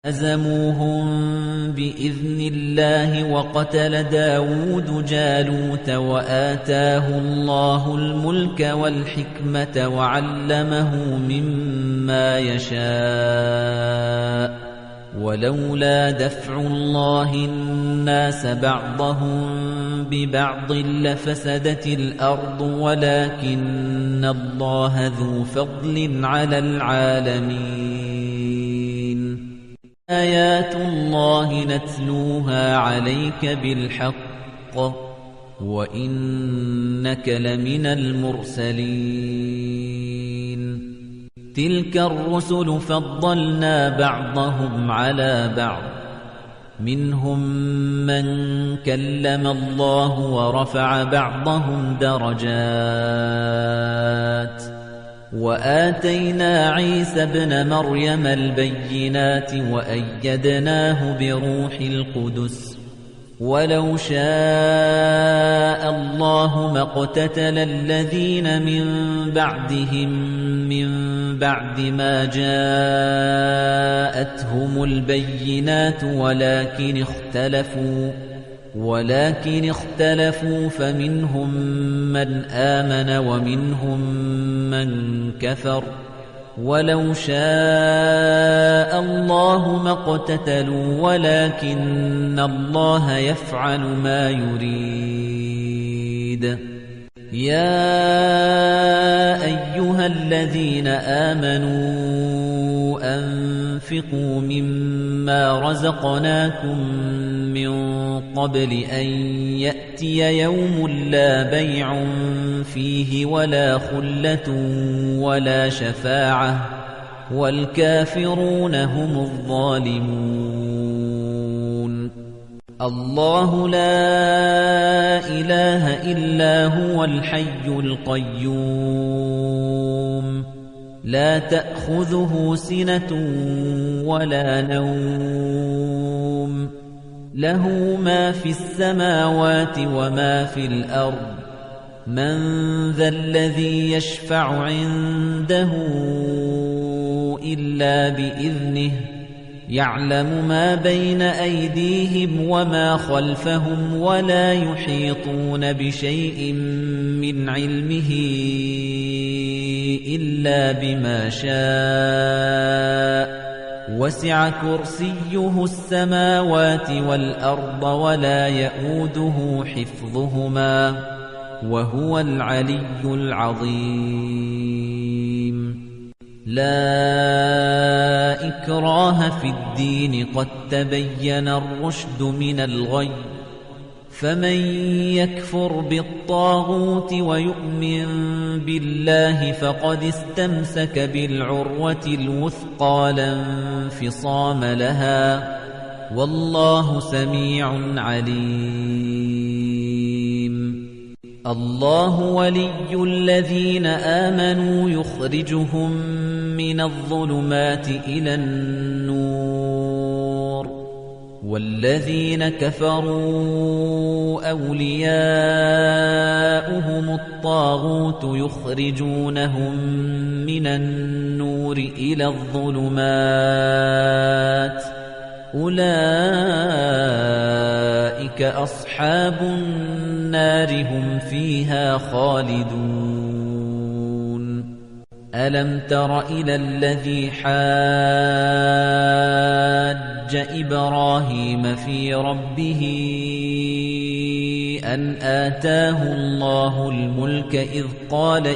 فهزموهم بإذن الله وقتل داود جالوت وآتاه الله الملك والحكمة وعلمه مما يشاء ولولا دفع الله الناس بعضهم ببعض لفسدت الأرض ولكن الله ذو فضل على العالمين آيات الله نتلوها عليك بالحق وإنك لمن المرسلين تلك الرسل فضلنا بعضهم على بعض منهم من كلم الله ورفع بعضهم درجات وآتينا عيسى ابن مريم البينات وأيدناه بروح القدس ولو شاء الله ما اقتتل الذين من بعدهم من بعد ما جاءتهم البينات ولكن اختلفوا فمنهم من آمن ومنهم من كفر ولو شاء الله ما اقتتلوا ولكن الله يفعل ما يريد يا أيها الذين آمنوا أنفقوا مما رزقناكم من قبل أن يأتي يوم لا بيع فيه ولا خلة ولا شفاعة والكافرون هم الظالمون الله لا إله إلا هو الحي القيوم لا تأخذه سنة ولا نوم له ما في السماوات وما في الأرض من ذا الذي يشفع عنده إلا بإذنه يعلم ما بين أيديهم وما خلفهم ولا يحيطون بشيء من علمه إلا بما شاء وسع كرسيه السماوات والأرض ولا يؤوده حفظهما وهو العلي العظيم لا إكراه في الدين قد تبين الرشد من الغي فمن يكفر بالطاغوت ويؤمن بالله فقد استمسك بالعروة الوثقى لا انفصام لها والله سميع عليم الله ولي الذين آمنوا يخرجهم من الظلمات إلى النور والذين كفروا أولياؤهم الطاغوت يخرجونهم من النور إلى الظلمات أولئك أصحاب النار هم فيها خالدون ألم تر إلى الذي حاج إبراهيم في ربه أن آتاه الله الملك إذ قال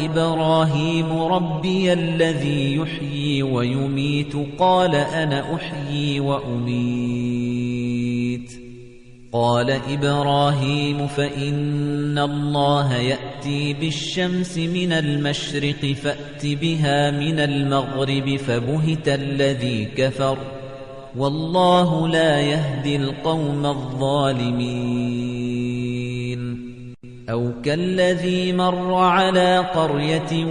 إبراهيم ربي الذي يحيي ويميت قال أنا أحيي وأميت قال إبراهيم فإن الله يأتي بالشمس من المشرق فأت بها من المغرب فبهت الذي كفر والله لا يهدي القوم الظالمين أو كالذي مر على قرية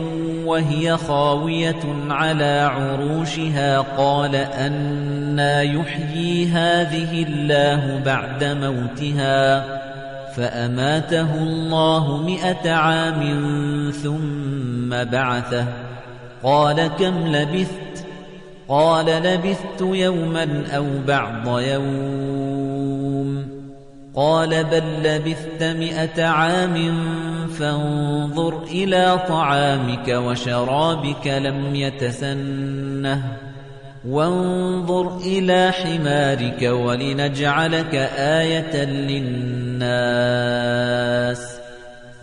وهي خاوية على عروشها قال أنى يحيي هذه الله بعد موتها فأماته الله 100 عام ثم بعثه قال كم لبثت؟ قال لبثت يوما أو بعض يوم. قال بل لبثت 100 عام فانظر إلى طعامك وشرابك لم يتسنه وانظر إلى حمارك ولنجعلك آية للناس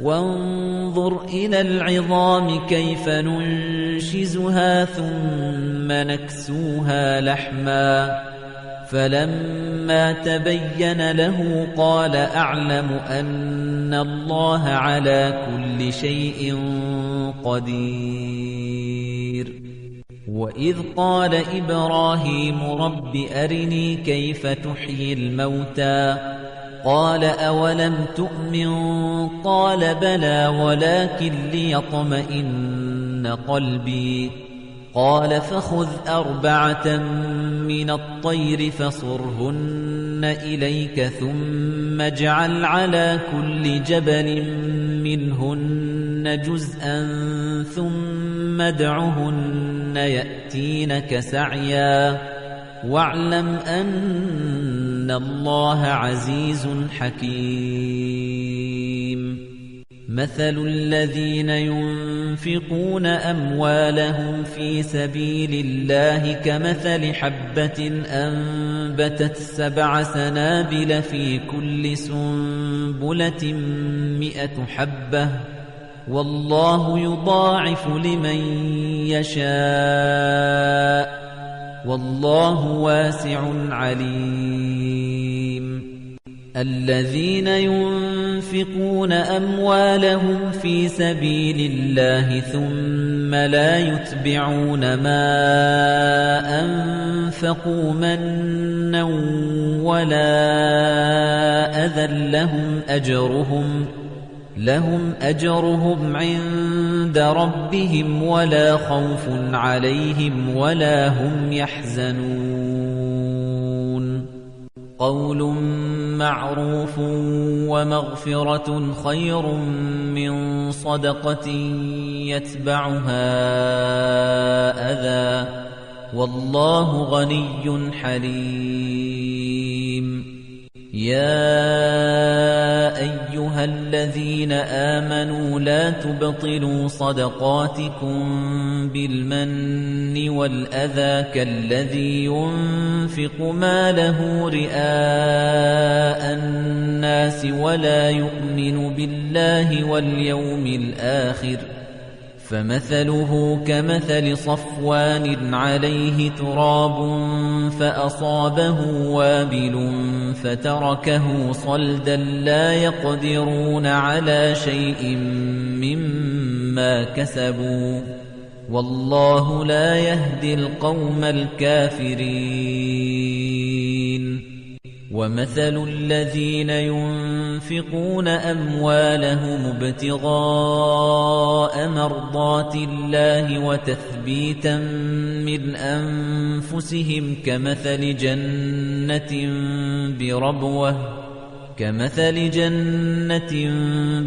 وانظر إلى العظام كيف ننشزها ثم نكسوها لحما فلما تبين له قال أعلم أن الله على كل شيء قدير. وإذ قال إبراهيم رب أرني كيف تحيي الموتى قال أولم تؤمن قال بلى ولكن ليطمئن قلبي قال فخذ 4 من الطير فصرهن إليك ثم اجعل على كل جبل منهن جزءا ثم ادعهن يأتينك سعيا واعلم أن الله عزيز حكيم. مثل الذين ينفقون أموالهم في سبيل الله كمثل حبة أنبتت 7 سنابل في كل سنبلة 100 حبة والله يضاعف لمن يشاء والله واسع عليم. الذين ينفقون أموالهم في سبيل الله ثم لا يتبعون ما أنفقوا منا ولا أذى لهم أجرهم عند ربهم ولا خوف عليهم ولا هم يحزنون. قول معروف ومغفرة خير من صدقة يتبعها أذى والله غني حليم. يا أيها الذين آمنوا لا تبطلوا صدقاتكم بالمن والأذى كالذي ينفق ماله رئاء الناس ولا يؤمن بالله واليوم الآخر فمثله كمثل صفوان عليه تراب فأصابه وابل فتركه صلدا لا يقدرون على شيء مما كسبوا والله لا يهدي القوم الكافرين. ومثل الذين ينفقون أموالهم ابتغاء مرضات الله وتثبيتا من أنفسهم كمثل جنة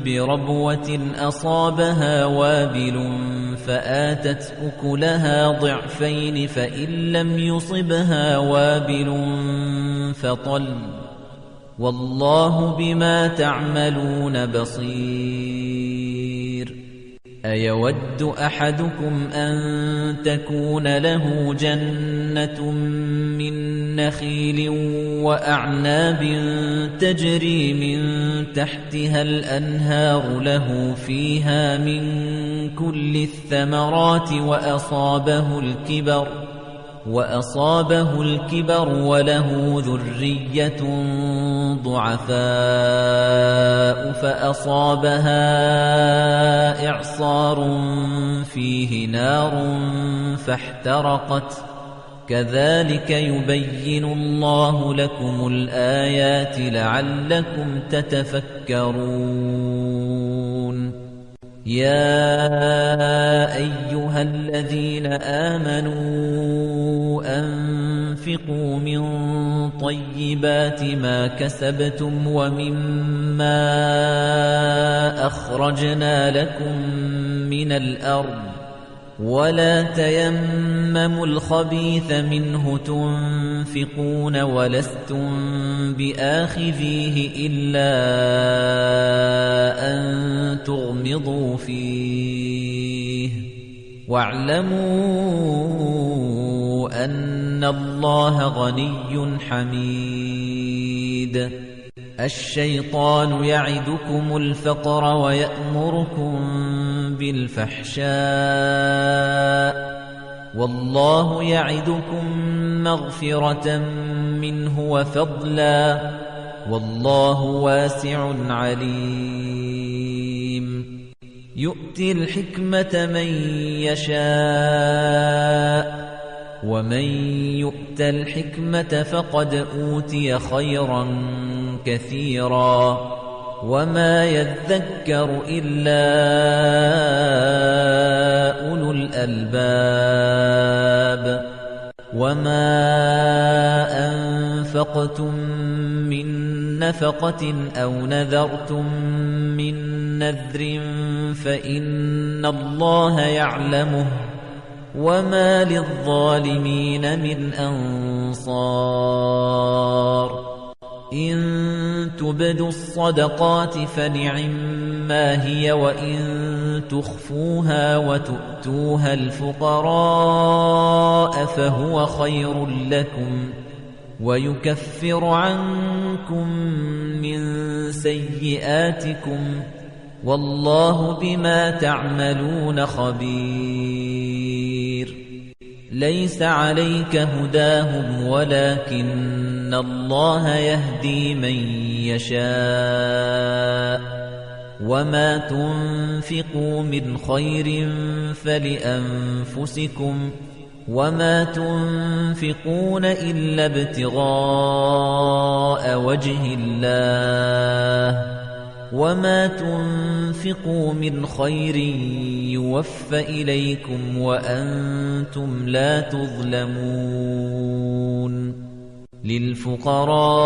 بربوة أصابها وابل فآتت أكلها ضعفين فإن لم يصبها وابل فطل والله بما تعملون بصير. أيود أحدكم أن تكون له جنة من نخيل وأعناب تجري من تحتها الأنهار له فيها من كل الثمرات وأصابه الكبر وله ذرية ضعفاء فأصابها إعصار فيه نار فاحترقت كذلك يبين الله لكم الآيات لعلكم تتفكرون. يا أيها الذين آمنوا أنفقوا من طيبات ما كسبتم ومما أخرجنا لكم من الأرض ولا تيمموا الخبيث منه تنفقون ولستم بآخذيه إلا أن تغمضوا فيه واعلموا أن الله غني حميد الشيطان يعدكم الفقر ويأمركم بالفحشاء والله يعدكم مغفرة منه وفضلا والله واسع عليم يؤتي الحكمة من يشاء ومن يؤت الحكمة فقد أوتي خيرا كثيرا وما يذكر إلا أولو الألباب وما أنفقتم من نفقة أو نذرتم من نذر فإن الله يعلمه وما للظالمين من أنصار إن تبدوا الصدقات فنعما هي وإن تخفوها وتؤتوها الفقراء فهو خير لكم ويكفر عنكم من سيئاتكم والله بما تعملون خبير ليس عليك هداهم ولكن الله يهدي من يشاء وما تنفقوا من خير فلأنفسكم وما تنفقون إلا ابتغاء وجه الله وما تنفقوا من خير يوفى إليكم وأنتم لا تظلمون للفقراء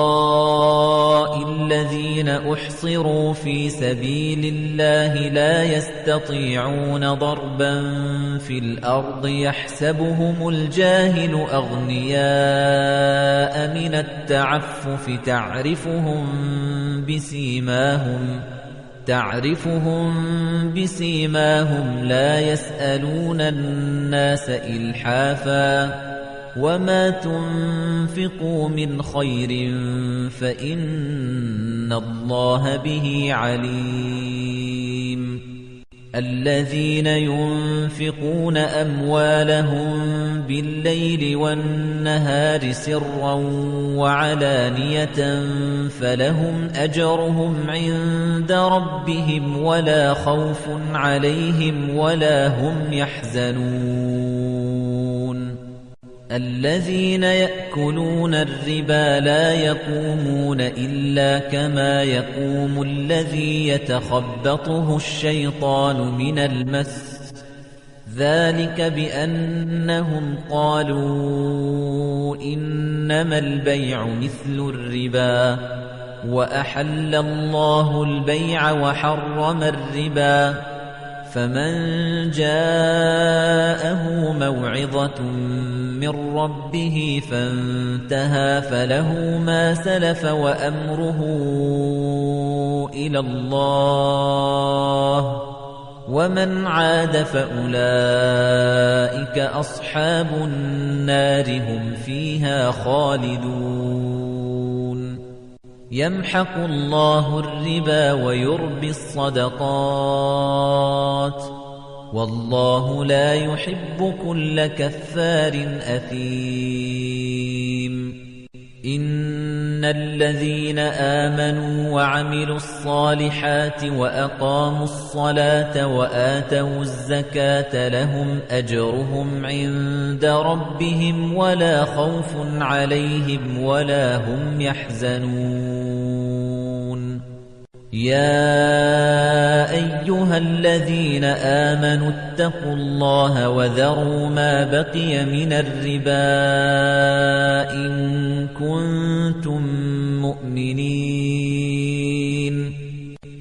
الذين أحصروا في سبيل الله لا يستطيعون ضربا في الأرض يحسبهم الجاهل أغنياء من التعفف تعرفهم بسيماهم لا يسألون الناس إلحافا وما تنفقوا من خير فإن الله به عليم الذين ينفقون أموالهم بالليل والنهار سرا وعلانية فلهم أجرهم عند ربهم ولا خوف عليهم ولا هم يحزنون الذين يأكلون الربا لا يقومون إلا كما يقوم الذي يتخبطه الشيطان من المس ذلك بأنهم قالوا إنما البيع مثل الربا وأحل الله البيع وحرم الربا فمن جاءه موعظة من ربه فانتهى فله ما سلف وأمره إلى الله ومن عاد فأولئك أصحاب النار هم فيها خالدون يمحق الله الربا ويربي الصدقات والله لا يحب كل كفار أثيم إن الذين آمنوا وعملوا الصالحات وأقاموا الصلاة وآتوا الزكاة لهم أجرهم عند ربهم ولا خوف عليهم ولا هم يحزنون يا أيها الذين آمنوا اتقوا الله وذروا ما بقي من الربا إن كنتم مؤمنين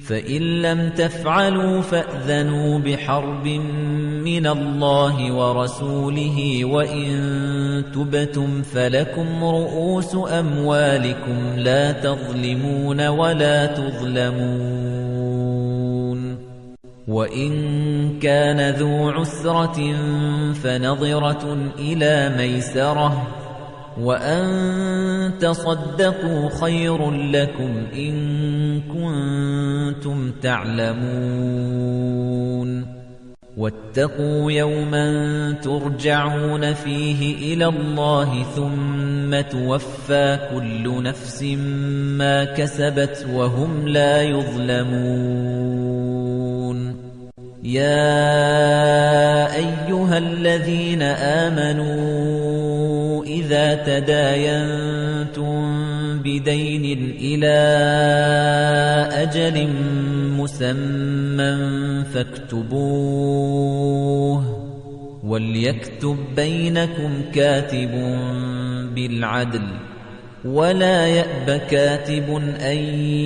فإن لم تفعلوا فأذنوا بحرب من الله ورسوله وإن تبتم فلكم رؤوس أموالكم لا تظلمون ولا تظلمون وإن كان ذو عسرة فنظرة إلى ميسرة وأن تصدقوا خير لكم إن كنتم تعلمون واتقوا يوما ترجعون فيه إلى الله ثم توفى كل نفس ما كسبت وهم لا يظلمون يا أيها الذين آمنوا إذا تداينتم بدين إلى أجل مسمى فاكتبوه وليكتب بينكم كاتب بالعدل ولا يأب كاتب أن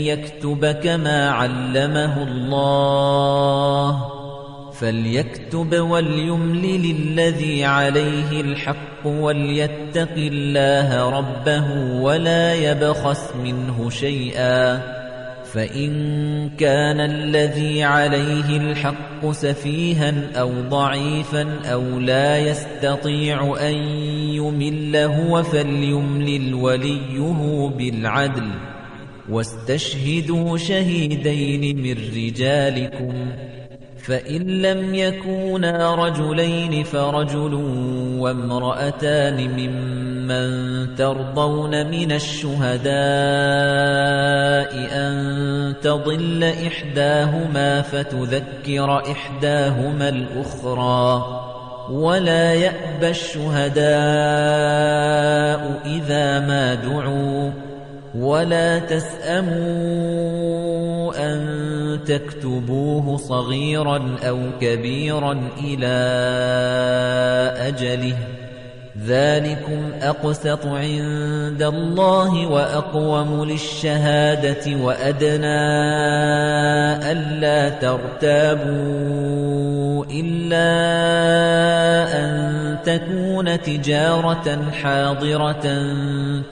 يكتب كما علمه الله فليكتب وليملل الذي عليه الحق وليتق الله ربه ولا يبخس منه شيئا فإن كان الذي عليه الحق سفيها أو ضعيفا أو لا يستطيع أن يمل هو فليملل وليه بالعدل واستشهدوا شهيدين من رجالكم فإن لم يكونا رجلين فرجل وامرأتان ممن ترضون من الشهداء أن تضل إحداهما فتذكر إحداهما الأخرى ولا يأبى الشهداء إذا ما دعوا ولا تسأموا أن تكتبوه صغيرا أو كبيرا إلى أجله ذلكم أقسط عند الله وأقوم للشهادة وأدنى ألا ترتابوا إلا أن تكون تجارة حاضرة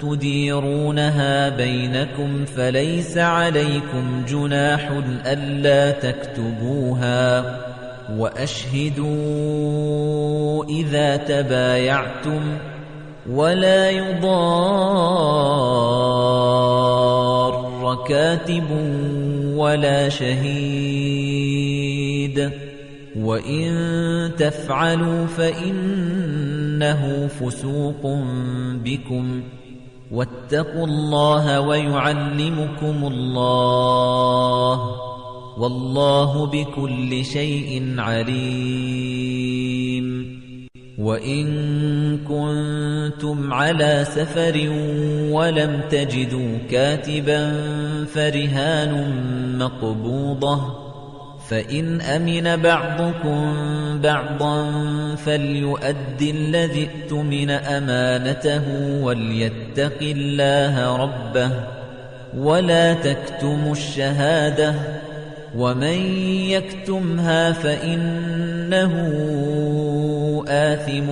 تديرونها بينكم فليس عليكم جناح ألا تكتبوها وأشهدوا إذا تبايعتم ولا يضار كاتب ولا شهيد وإن تفعلوا فإنه فسوق بكم واتقوا الله ويعلمكم الله والله بكل شيء عليم وإن كنتم على سفر ولم تجدوا كاتبا فرهان مقبوضة فإن أمن بعضكم بعضا فليؤدي الذي ائتمن أمانته وليتق الله ربه ولا تكتموا الشهادة ومن يكتمها فإنه آثم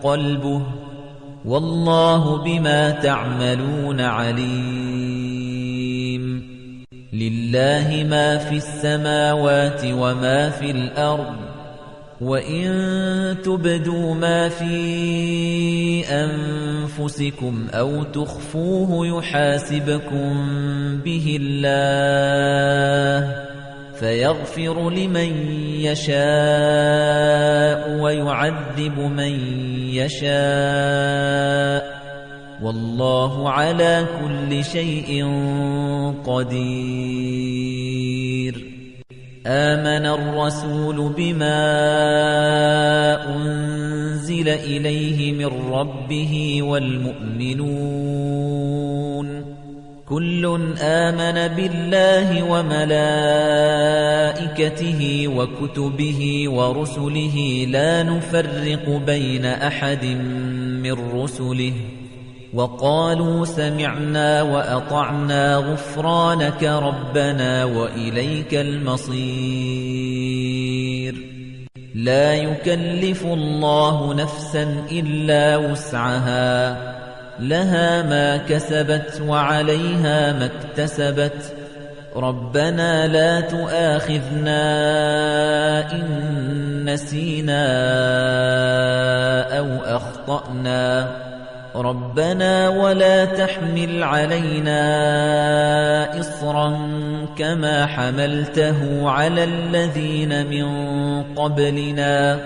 قلبه والله بما تعملون عليم لله ما في السماوات وما في الأرض وإن تبدوا ما في أنفسكم أو تخفوه يحاسبكم به الله فيغفر لمن يشاء ويعذب من يشاء والله على كل شيء قدير آمن الرسول بما أنزل إليه من ربه والمؤمنون كل آمن بالله وملائكته وكتبه ورسله لا نفرق بين أحد من رسله وقالوا سمعنا وأطعنا غفرانك ربنا وإليك المصير لا يكلف الله نفسا إلا وسعها لها ما كسبت وعليها ما اكتسبت ربنا لا تؤاخذنا إن نسينا أو أخطأنا ربنا ولا تحمل علينا إصرا كما حملته على الذين من قبلنا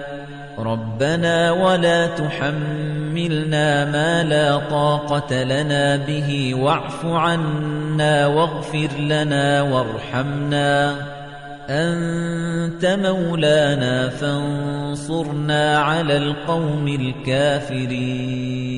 ربنا ولا تحملنا ما لا طاقة لنا به واعف عنا واغفر لنا وارحمنا أنت مولانا فانصرنا على القوم الكافرين